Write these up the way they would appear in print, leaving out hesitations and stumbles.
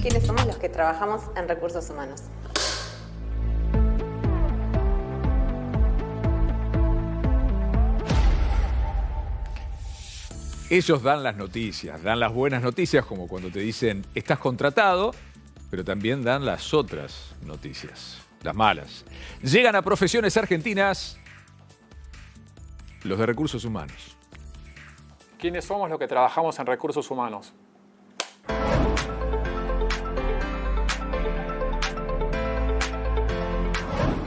¿Quiénes somos los que trabajamos en recursos humanos? Ellos dan las noticias, dan las buenas noticias, como cuando te dicen estás contratado, pero también dan las otras noticias, las malas. Llegan a Profesiones Argentinas los de recursos humanos. ¿Quiénes somos los que trabajamos en recursos humanos?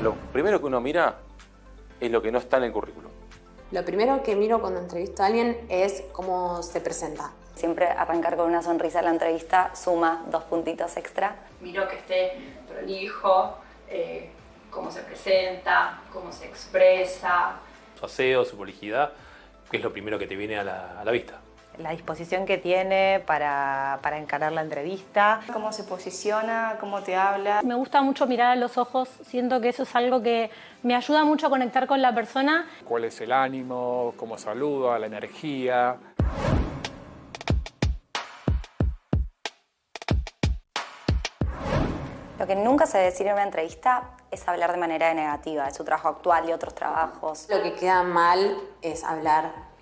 Lo primero que uno mira es lo que no está en el currículum. Lo primero que miro cuando entrevisto a alguien es cómo se presenta. Siempre arrancar con una sonrisa en la entrevista suma 2 puntitos extra. Miro que esté prolijo, cómo se presenta, cómo se expresa. Su aseo, su prolijidad, que es lo primero que te viene a la vista. La disposición que tiene para encarar la entrevista. Cómo se posiciona, cómo te habla. Me gusta mucho mirar a los ojos, siento que eso es algo que me ayuda mucho a conectar con la persona. ¿Cuál es el ánimo? ¿Cómo saluda? ¿La energía? Lo que nunca se debe decir en una entrevista es hablar de manera negativa de su trabajo actual y otros trabajos. Lo que queda mal es hablar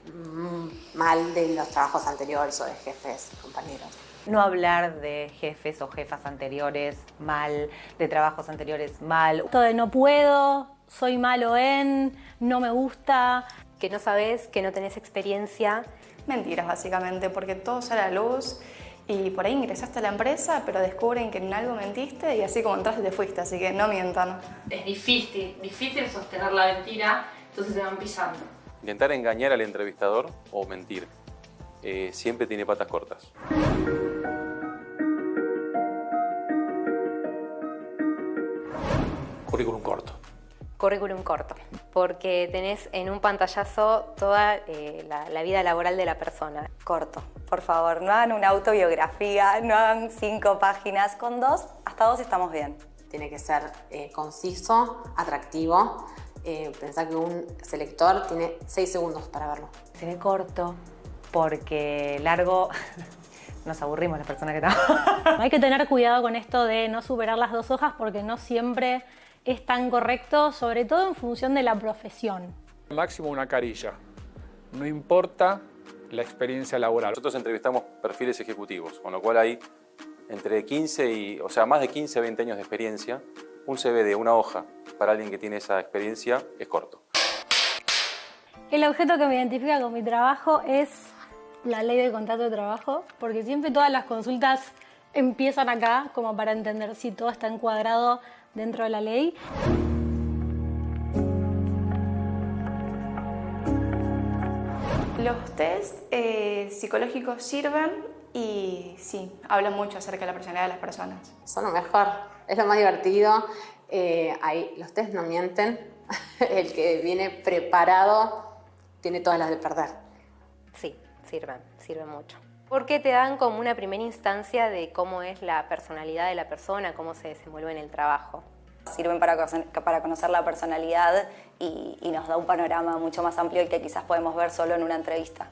mal de los trabajos anteriores o de jefes, compañeros. No hablar de jefes o jefas anteriores mal, de trabajos anteriores mal. Esto de no puedo, soy malo en, no me gusta. Que no sabes, que no tenés experiencia. Mentiras, básicamente, porque todo sale a la luz y por ahí ingresaste a la empresa, pero descubren que en algo mentiste y así como entraste te fuiste, así que no mientan. Es difícil sostener la mentira, entonces se van pisando. Intentar engañar al entrevistador o mentir siempre tiene patas cortas. Currículum corto. Currículum corto, porque tenés en un pantallazo toda la vida laboral de la persona. Corto, por favor, no hagan una autobiografía, no hagan 5 páginas, con 2, hasta 2 estamos bien. Tiene que ser conciso, atractivo. Pensá que un selector tiene 6 segundos para verlo. Se ve corto porque largo nos aburrimos las personas que trabajan. Hay que tener cuidado con esto de no superar las 2 hojas porque no siempre es tan correcto, sobre todo en función de la profesión. Máximo una carilla. No importa la experiencia laboral. Nosotros entrevistamos perfiles ejecutivos, con lo cual hay entre 15 más de 15 a 20 años de experiencia. Un CV de una hoja para alguien que tiene esa experiencia es corto. El objeto que me identifica con mi trabajo es la ley del contrato de trabajo, porque siempre todas las consultas empiezan acá, como para entender si todo está encuadrado dentro de la ley. Los test psicológicos sirven y sí, hablan mucho acerca de la personalidad de las personas. Son lo mejor, es lo más divertido. Los test no mienten. El que viene preparado tiene todas las de perder. Sí, sirven mucho. Porque te dan como una primera instancia de cómo es la personalidad de la persona, cómo se desenvuelve en el trabajo. Sirven para conocer la personalidad y nos da un panorama mucho más amplio del que quizás podemos ver solo en una entrevista.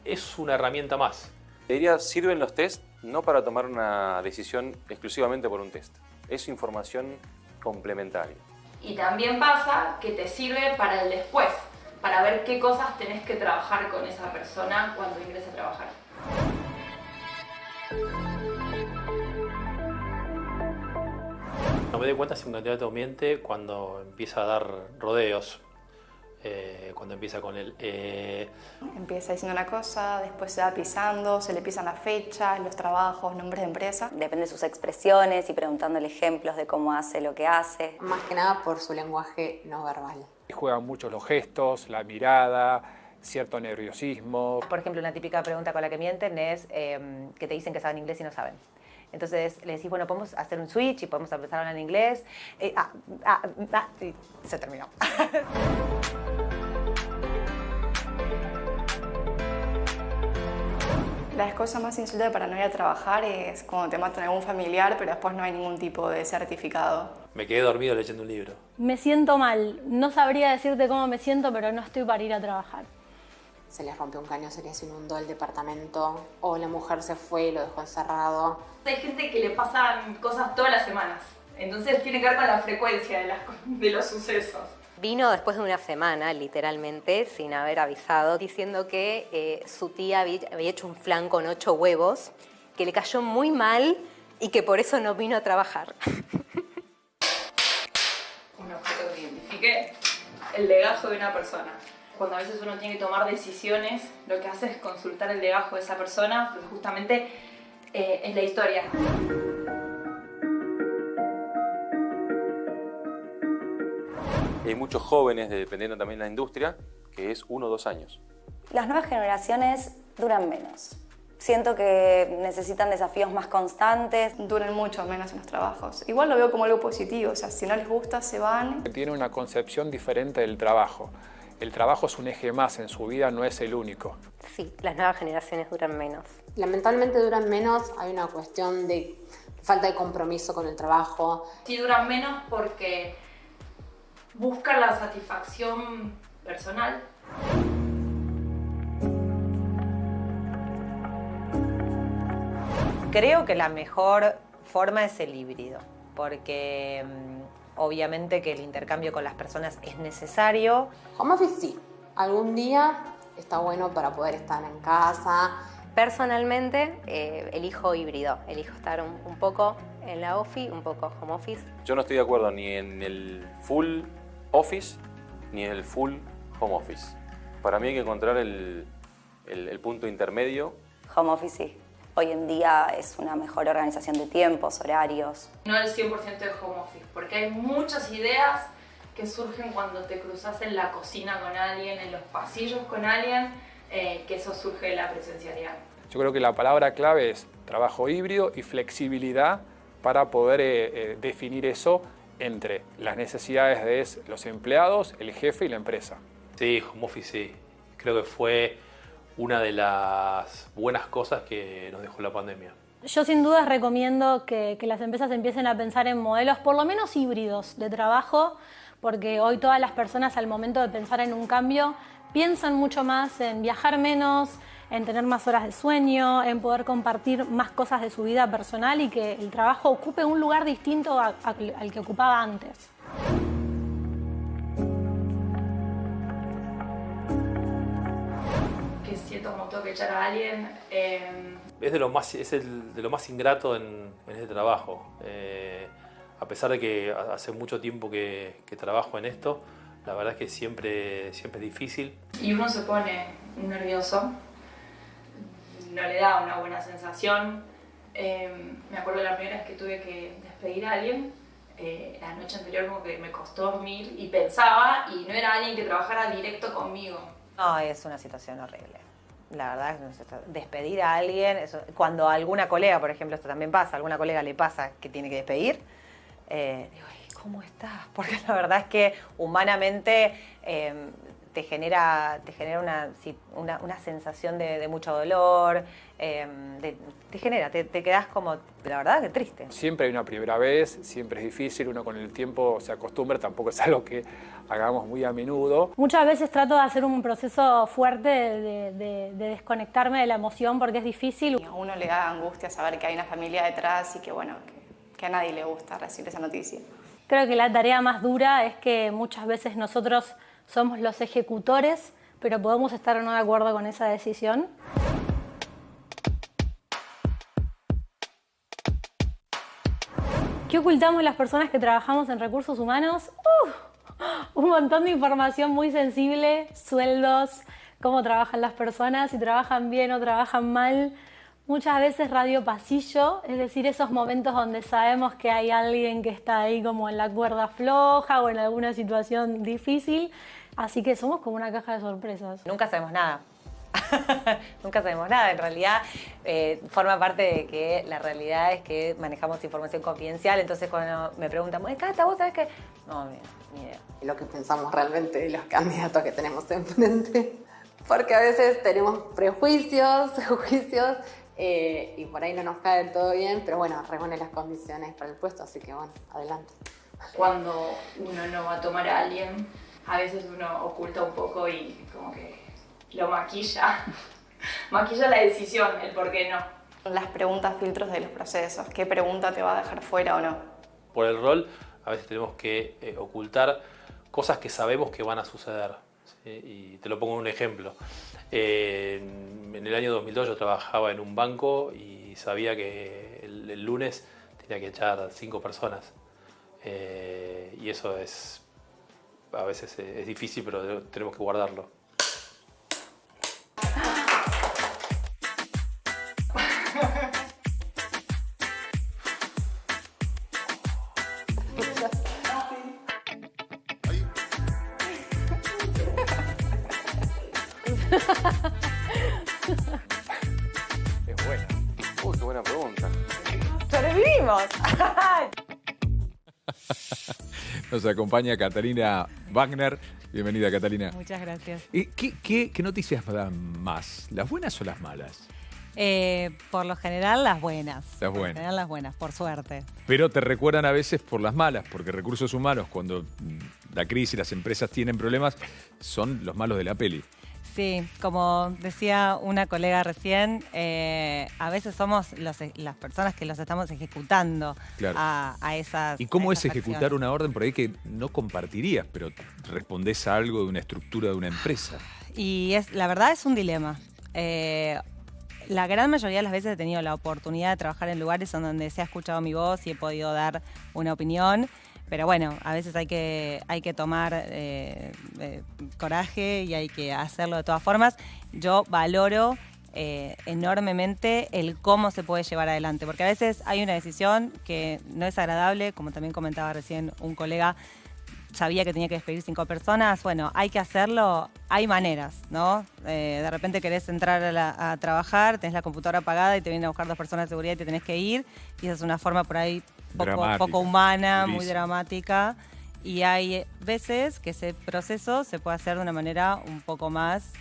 Es una herramienta más. Te diría, sirven los test no para tomar una decisión exclusivamente por un test. Es información complementaria. Y también pasa que te sirve para el después, para ver qué cosas tenés que trabajar con esa persona cuando ingrese a trabajar. No me doy cuenta si un candidato miente cuando empieza a dar rodeos, cuando empieza con el... Empieza diciendo una cosa, después se va pisando, se le pisan las fechas, los trabajos, nombres de empresa. Depende de sus expresiones y preguntándole ejemplos de cómo hace lo que hace. Más que nada por su lenguaje no verbal. Juegan mucho los gestos, la mirada, cierto nerviosismo. Por ejemplo, una típica pregunta con la que mienten es que te dicen que saben inglés y no saben. Entonces le decís, bueno, podemos hacer un switch y podemos empezar a hablar en inglés. Y se terminó. La cosa más insulta para no ir a trabajar es cuando te matan a algún familiar, pero después no hay ningún tipo de certificado. Me quedé dormido leyendo un libro. Me siento mal. No sabría decirte cómo me siento, pero no estoy para ir a trabajar. se les rompió un caño, se les inundó el departamento, o la mujer se fue y lo dejó encerrado. Hay gente que le pasan cosas todas las semanas, entonces tiene que ver con la frecuencia de los sucesos. Vino después de una semana, literalmente, sin haber avisado, diciendo que su tía había hecho un flan con 8 huevos, que le cayó muy mal y que por eso no vino a trabajar. Un objeto que identifique el legajo de una persona. Cuando a veces uno tiene que tomar decisiones, lo que hace es consultar el legajo de esa persona, porque justamente es la historia. Hay muchos jóvenes, dependiendo también de la industria, que es 1 o 2 años. Las nuevas generaciones duran menos. Siento que necesitan desafíos más constantes. Duran mucho menos en los trabajos. Igual lo veo como algo positivo, o sea, si no les gusta, se van. Tiene una concepción diferente del trabajo. El trabajo es un eje más en su vida, no es el único. Sí, las nuevas generaciones duran menos. Lamentablemente duran menos, hay una cuestión de falta de compromiso con el trabajo. Sí duran menos porque buscan la satisfacción personal. Creo que la mejor forma es el híbrido, porque obviamente que el intercambio con las personas es necesario. Home office sí, algún día está bueno para poder estar en casa. Personalmente, elijo híbrido, elijo estar un poco en la office, un poco home office. Yo no estoy de acuerdo ni en el full office ni en el full home office. Para mí hay que encontrar el punto intermedio. Home office sí. Hoy en día es una mejor organización de tiempos, horarios. No el 100% de home office, porque hay muchas ideas que surgen cuando te cruzas en la cocina con alguien, en los pasillos con alguien, que eso surge de la presencialidad. Yo creo que la palabra clave es trabajo híbrido y flexibilidad para poder definir eso entre las necesidades de los empleados, el jefe y la empresa. Sí, home office sí. Creo que fue una de las buenas cosas que nos dejó la pandemia. Yo sin dudas recomiendo que las empresas empiecen a pensar en modelos por lo menos híbridos de trabajo, porque hoy todas las personas al momento de pensar en un cambio piensan mucho más en viajar menos, en tener más horas de sueño, en poder compartir más cosas de su vida personal y que el trabajo ocupe un lugar distinto al que ocupaba antes. Que siento como tengo que echar a alguien. Es de lo más ingrato en este trabajo. A pesar de que hace mucho tiempo que trabajo en esto, la verdad es que siempre es difícil. Y uno se pone nervioso, no le da una buena sensación. Me acuerdo la primera vez que tuve que despedir a alguien, la noche anterior como que me costó dormir y pensaba, y no era alguien que trabajara directo conmigo. No, es una situación horrible. La verdad es que despedir a alguien, cuando a alguna colega, por ejemplo, esto también pasa, a alguna colega le pasa que tiene que despedir, digo, ¿cómo estás? Porque la verdad es que humanamente te genera una sensación de mucho dolor, te quedas como, la verdad, que triste. Siempre hay una primera vez, siempre es difícil, uno con el tiempo se acostumbra, tampoco es algo que hagamos muy a menudo. Muchas veces trato de hacer un proceso fuerte de desconectarme de la emoción porque es difícil. Y a uno le da angustia saber que hay una familia detrás y que, bueno, que a nadie le gusta recibir esa noticia. Creo que la tarea más dura es que muchas veces nosotros somos los ejecutores, pero podemos estar o no de acuerdo con esa decisión. ¿Qué ocultamos las personas que trabajamos en recursos humanos? Un montón de información muy sensible, sueldos, cómo trabajan las personas, si trabajan bien o trabajan mal. Muchas veces radio pasillo, es decir, esos momentos donde sabemos que hay alguien que está ahí como en la cuerda floja o en alguna situación difícil. Así que somos como una caja de sorpresas. Nunca sabemos nada. Nunca sabemos nada. En realidad, forma parte de que la realidad es que manejamos información confidencial. Entonces, cuando me preguntan, Cata, ¿vos sabés qué? No, ni idea. Lo que pensamos realmente de los candidatos que tenemos enfrente. Porque a veces tenemos prejuicios, juicios, y por ahí no nos cae del todo bien, pero bueno, reúne las condiciones para el puesto, así que bueno, adelante. Cuando uno no va a tomar a alguien, a veces uno oculta un poco y como que lo maquilla. Maquilla la decisión, el por qué no. Las preguntas filtros de los procesos, qué pregunta te va a dejar fuera o no. Por el rol, a veces tenemos que ocultar cosas que sabemos que van a suceder. ¿Sí? Y te lo pongo en un ejemplo. En el año 2002 yo trabajaba en un banco y sabía que el lunes tenía que echar 5 personas. Y eso es, a veces es difícil, pero tenemos que guardarlo. Es buena. Uy, qué buena pregunta. ¡Sobrevivimos! Nos acompaña Catalina Wagner. Bienvenida, Catalina. Muchas gracias. ¿Qué noticias dan más? ¿Las buenas o las malas? Por lo general, las buenas. Las Por lo buenas. general, las buenas, por suerte. Pero te recuerdan a veces por las malas, porque recursos humanos, cuando la crisis, las empresas tienen problemas, son los malos de la peli. Sí, como decía una colega recién, a veces somos las personas que los estamos ejecutando Claro. a esas. ¿Y cómo a es esas ejecutar acciones. una orden por ahí que no compartirías, pero respondés a algo de una estructura de una empresa? Y la verdad es un dilema. La gran mayoría de las veces he tenido la oportunidad de trabajar en lugares en donde se ha escuchado mi voz y he podido dar una opinión. Pero bueno, a veces hay que tomar coraje y hay que hacerlo de todas formas. Yo valoro enormemente el cómo se puede llevar adelante, porque a veces hay una decisión que no es agradable, como también comentaba recién un colega, sabía que tenía que despedir 5 personas. Bueno, hay que hacerlo, hay maneras, ¿no? De repente querés entrar a trabajar, tenés la computadora apagada y te vienen a buscar 2 personas de seguridad y te tenés que ir. Y esa es una forma por ahí poco humana, durísima. muy dramática. Y hay veces que ese proceso se puede hacer de una manera un poco más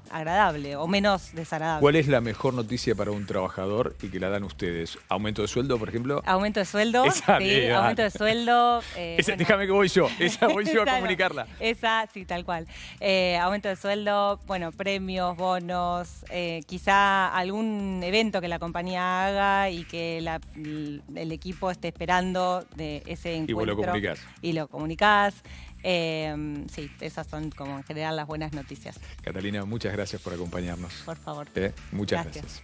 agradable o menos desagradable. ¿Cuál es la mejor noticia para un trabajador y que la dan ustedes? ¿Aumento de sueldo, por ejemplo? Aumento de sueldo, Esa, sí, bien. aumento de sueldo. Esa, déjame que voy yo, esa voy yo a comunicarla. Esa, sí, tal cual. Aumento de sueldo, bueno, premios, bonos, quizá algún evento que la compañía haga y que el equipo esté esperando de ese encuentro. Y vos lo comunicás. Y lo comunicás. Sí, esas son como en general las buenas noticias. Catalina, muchas gracias por acompañarnos. Por favor. Muchas gracias.